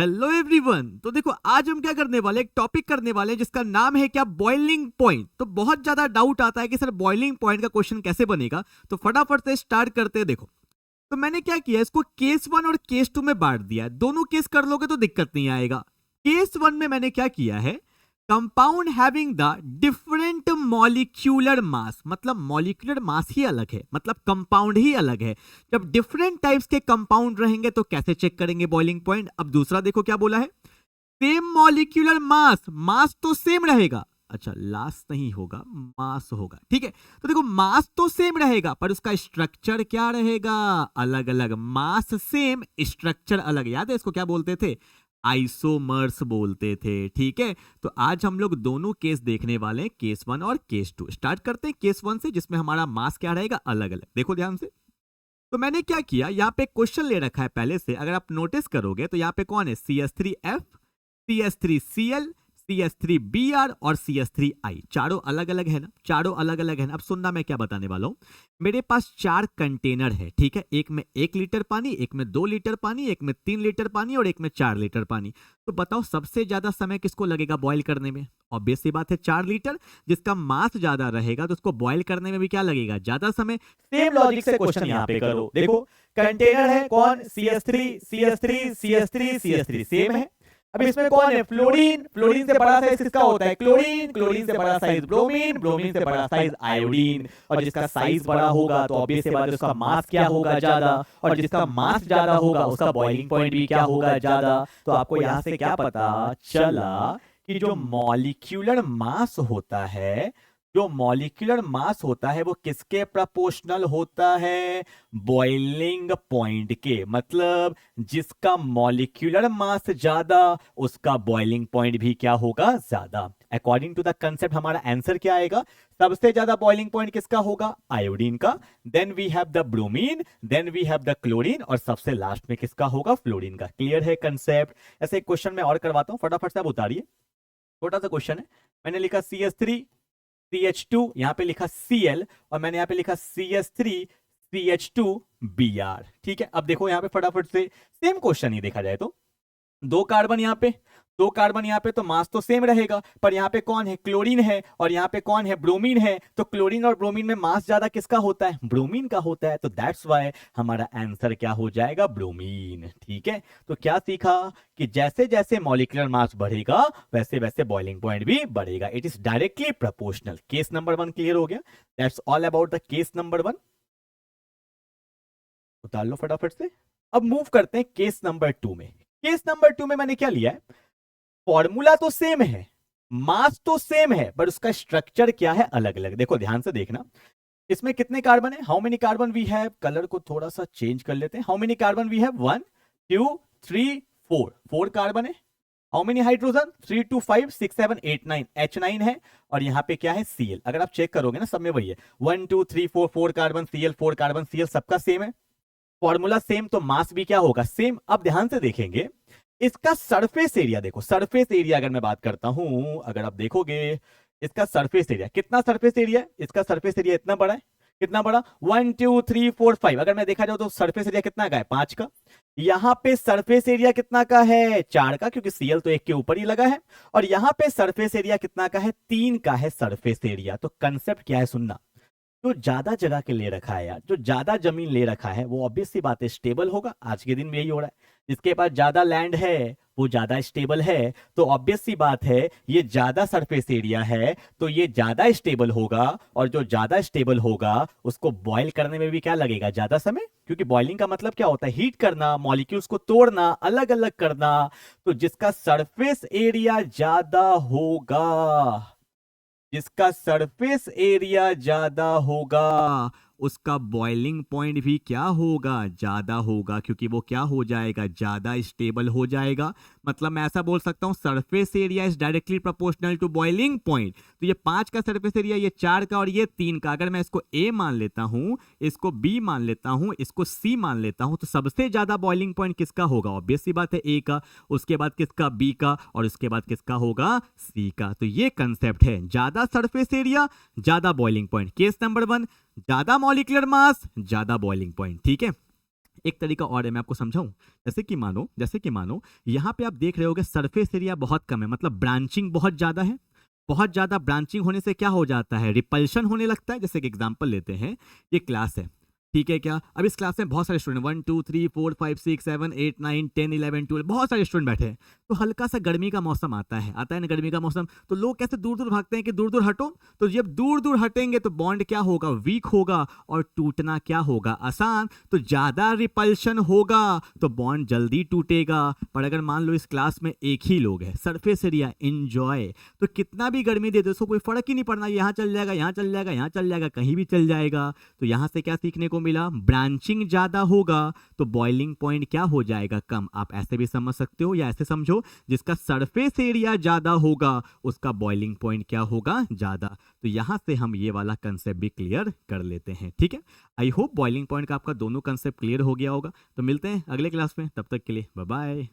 Hello everyone. तो देखो आज हम क्या करने वाले, एक टॉपिक करने वाले हैं जिसका नाम है क्या, बॉइलिंग पॉइंट। तो बहुत ज्यादा डाउट आता है कि सर बॉइलिंग पॉइंट का क्वेश्चन कैसे बनेगा, तो फटाफट से स्टार्ट करते हैं। देखो तो मैंने क्या किया, इसको केस 1 और केस 2 में बांट दिया है। दोनों केस कर लोगे तो दिक्कत नहीं आएगा। केस 1 में मैंने क्या किया है, compound having the different molecular mass, मतलब मॉलिक्यूलर मास ही अलग है, मतलब कंपाउंड ही अलग है। जब डिफरेंट टाइप्स के कंपाउंड रहेंगे तो कैसे चेक करेंगे बॉइलिंग पॉइंट। अब दूसरा देखो क्या बोला है, सेम मॉलिक्यूलर मास, मास तो सेम रहेगा, अच्छा लास नहीं होगा, मास होगा, ठीक है। तो देखो मास तो सेम रहेगा पर उसका स्ट्रक्चर क्या रहेगा, अलग अलग। मास सेम, स्ट्रक्चर अलग। याद है इसको क्या बोलते थे, आइसोमर्स बोलते थे, ठीक है। तो आज हम लोग दोनों केस देखने वाले हैं, केस 1 और केस 2। स्टार्ट करते हैं केस 1 से, जिसमें हमारा मास क्या रहेगा, अलग अलग। देखो ध्यान से। तो मैंने क्या किया, यहाँ पे क्वेश्चन ले रखा है पहले से, अगर आप नोटिस करोगे तो यहाँ पे कौन है, CH3F, CH3Cl, CH3Br और CH3I। चारों अलग अलग है ना, चारों अलग अलग है ना। अब सुनना मैं क्या बताने वाला हूं। मेरे पास 4 कंटेनर है, ठीक है। एक में 1 लीटर पानी, एक में 2 लीटर पानी, एक में 3 लीटर पानी और एक में 4 लीटर पानी। तो बताओ सबसे ज्यादा समय किसको लगेगा बॉईल करने में। ऑब्वियस सी बात है 4 लीटर, जिसका मास ज्यादा रहेगा तो उसको बॉईल करने में भी क्या लगेगा, ज्यादा समय। सेम लॉजिक से क्वेश्चन यहाँ पे करो। देखो कंटेनर है कौन, CH3 CH3 CH3 CH3 same है। अब इसमें कौन है, फ्लोरीन। फ्लोरीन से बड़ा साइज किसका होता है, क्लोरीन। क्लोरीन से बड़ा साइज ब्रोमीन। ब्रोमीन से बड़ा साइज आयोडीन। और जिसका साइज बड़ा होगा तो ऑब्वियस सी बात है उसका मास क्या होगा, ज्यादा। और जिसका मास ज्यादा होगा उसका बॉइलिंग पॉइंट भी क्या होगा, ज्यादा। तो आपको यहाँ से क्या पता चला कि जो मॉलिक्यूलर मास होता है, जो मॉलिक्यूलर मास होता है वो किसके प्रोपोर्शनल होता है, बॉइलिंग पॉइंट के। मतलब जिसका मॉलिक्यूलर मास ज्यादा उसका बॉइलिंग पॉइंट भी क्या होगा, ज्यादा। अकॉर्डिंग टू द कंसेप्ट हमारा आंसर क्या आएगा, सबसे ज्यादा बॉइलिंग पॉइंट किसका होगा, आयोडीन का। Then we have the bromine, then we have the chlorine और सबसे लास्ट में किसका होगा, फ्लोरीन का। क्लियर है कंसेप्ट। ऐसे एक क्वेश्चन मैं और करवाता हूं, फटाफट से आप उतारिए। छोटा सा क्वेश्चन है, मैंने लिखा CH3 CH2, यहां पे लिखा Cl और मैंने यहां पे लिखा CH3 CH2Br। ठीक है। अब देखो यहां पे फटाफट से सेम क्वेश्चन ही देखा जाए तो 2 कार्बन यहां पे, 2 कार्बन यहां पे, तो मास तो सेम रहेगा। पर यहां पे कौन है, क्लोरीन है और यहां पे कौन है, ब्रोमीन है। तो क्लोरीन और ब्रोमीन में मास ज्यादा किसका होता है, ब्रोमीन का होता है। तो दैट्स व्हाई हमारा आंसर क्या हो जाएगा, ब्रोमीन। ठीक है। तो क्या सीखा कि जैसे जैसे मॉलिक्यूलर मास बढ़ेगा वैसे वैसे बॉइलिंग पॉइंट भी बढ़ेगा। It is directly proportional. Case number 1 clear हो गया। That's all about the case number 1। उतार लो फटाफट से। अब मूव करते हैं केस नंबर 2 में। केस नंबर 2 में मैंने क्या लिया है, फॉर्मूला तो सेम है, मास तो सेम है, पर उसका स्ट्रक्चर क्या है, अलग अलग। देखो ध्यान से देखना, इसमें कितने कार्बन है, how many carbon we have. Colour को थोड़ा सा चेंज कर लेते हैं। How many carbon we have, 1 2 3 4, 4 carbon है। हाउ मेनी हाइड्रोजन, 3 2 5 6 7 8 9, H9 है। और यहां पे क्या है, Cl। अगर आप चेक करोगे ना सब में वही है, 1 2 3 4, 4 कार्बन Cl, 4 कार्बन Cl, सबका सेम है। फॉर्मूला सेम तो मास भी क्या होगा, सेम। अब ध्यान से देखेंगे इसका सरफेस एरिया। देखो सरफेस एरिया अगर मैं बात करता हूं, अगर आप देखोगे इसका सरफेस एरिया, कितना सरफेस एरिया, इसका सरफेस एरिया इतना बड़ा है। कितना बड़ा, 1 2 3 4 5। अगर मैं देखा जाओ तो सरफेस एरिया कितना का है, 5 का। यहां पे सरफेस एरिया कितना का है, 4 का, क्योंकि Cl तो एक के ऊपर ही लगा है। और यहां पे सरफेस एरिया कितना का है, 3 का है सरफेस एरिया। तो कंसेप्ट क्या है, सुनना। जो ज्यादा जगह के ले रखा है यार, जो ज्यादा जमीन ले रखा है वो ऑब्वियस सी बात है स्टेबल होगा। आज के दिन में यही हो रहा है, जिसके पास ज्यादा लैंड है वो ज्यादा स्टेबल है। तो ऑब्वियस सी बात है ये ज्यादा सरफेस एरिया है तो ये ज्यादा स्टेबल होगा। और जो ज्यादा स्टेबल होगा उसको बॉईल करने में भी क्या लगेगा, ज्यादा समय। क्योंकि बॉइलिंग का मतलब क्या होता है, हीट करना, मॉलिक्यूल्स को तोड़ना, अलग अलग करना। तो जिसका सरफेस एरिया ज्यादा होगा, जिसका सरफेस एरिया ज्यादा होगा, उसका बॉइलिंग पॉइंट भी क्या होगा, ज्यादा होगा। क्योंकि वो क्या हो जाएगा, ज्यादा स्टेबल हो जाएगा। मतलब मैं ऐसा बोल सकता हूं, surface area is directly proportional to boiling point. तो ये 5 का सरफेस एरिया, ये 4 का और ये 3 का, अगर मैं इसको A मान लेता हूं, इसको B मान लेता हूं, इसको C मान लेता हूं, तो सबसे ज्यादा बॉइलिंग पॉइंट किसका होगा, ऑब्वियस सी बात है A का। उसके बाद किसका, B का। और उसके बाद किसका होगा, C का। तो ये कंसेप्ट है, ज्यादा सरफेस एरिया ज्यादा बॉइलिंग पॉइंट। केस नंबर 1, ज्यादा मॉलिक्यूलर मास ज्यादा बॉइलिंग पॉइंट। ठीक है। एक तरीका और है, मैं आपको समझाऊं। जैसे कि मानो यहाँ पे आप देख रहे होगे सरफेस एरिया बहुत कम है, मतलब ब्रांचिंग बहुत ज्यादा है। बहुत ज्यादा ब्रांचिंग होने से क्या हो जाता है, रिपल्शन होने लगता है। जैसे कि एग्जांपल लेते हैं, ये क्लास है, ठीक है क्या। अब इस क्लास में बहुत सारे स्टूडेंट 1 2 3 4 5 6 7 8 9 10 11 12 बहुत सारे स्टूडेंट बैठे हैं। तो हल्का सा गर्मी का मौसम आता है ना, गर्मी का मौसम, तो लोग कैसे दूर दूर भागते हैं कि दूर दूर हटो। तो जब दूर दूर हटेंगे तो बॉन्ड क्या होगा, वीक होगा, और टूटना क्या होगा, आसान। तो ज्यादा रिपल्शन होगा तो बॉन्ड जल्दी टूटेगा। पर अगर मान लो इस क्लास में एक ही लोग है, सरफेस एरिया एंजॉय, तो कितना भी गर्मी दे दो उसको कोई फर्क ही नहीं पड़ना, यहाँ चल जाएगा, यहाँ चल जाएगा, यहाँ चल जाएगा, कहीं भी चल जाएगा। तो यहां से क्या सीखने को मिला, ब्रांचिंग ज्यादा होगा तो बॉइलिंग पॉइंट क्या हो जाएगा, कम। आप ऐसे भी समझ सकते हो या ऐसे समझो, जिसका सरफेस एरिया ज्यादा होगा उसका बॉइलिंग पॉइंट क्या होगा, ज्यादा। तो यहां से हम ये वाला कंसेप्ट भी क्लियर कर लेते हैं, ठीक है। आई होप बॉइलिंग पॉइंट का आपका दोनों कंसेप्ट क्लियर हो गया होगा। तो मिलते हैं अगले क्लास में, तब तक के लिए बाय बाय।